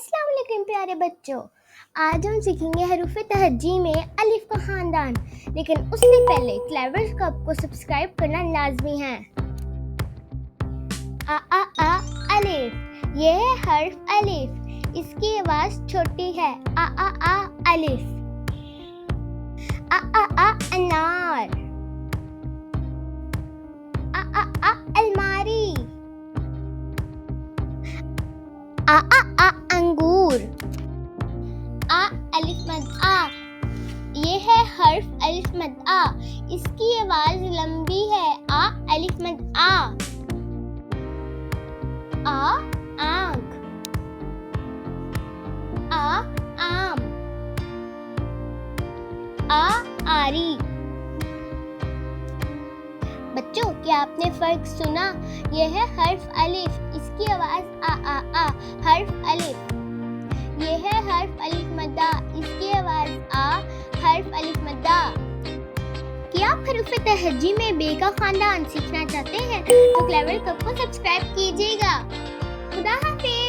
अस्सलाम वालेकुम प्यारे बच्चों। आज हम सीखेंगे हरूफ तहज्जी में अलिफ का खानदान, लेकिन उससे पहले क्लेवर कप को सब्सक्राइब करना लाजमी है। आ अलिफ, ये है हर्फ अलिफ, इसकी आवाज छोटी है। आ अलिफ। आ अनार। आ अलमारी। आ अंगूर। आ अलिफ मद आ, ये है हर्फ अलिफ मद आ, इसकी आवाज लंबी है। आ अलिफ मद आ। आंख। आम। आरी। बच्चों, क्या आपने फर्क सुना? यह है हर्फ अलिफ, इसकी आवाज आ हर्फ अलिफ। यह है हर्फ अलिफ मद्दा, इसकी आवाज आ हर्फ अलिफ मद्दा। क्या आप हरूफ तहज्जी में बे का खानदान सीखना चाहते हैं तो क्लेवर कप को सब्सक्राइब कीजिएगा। खुदा हाफिज।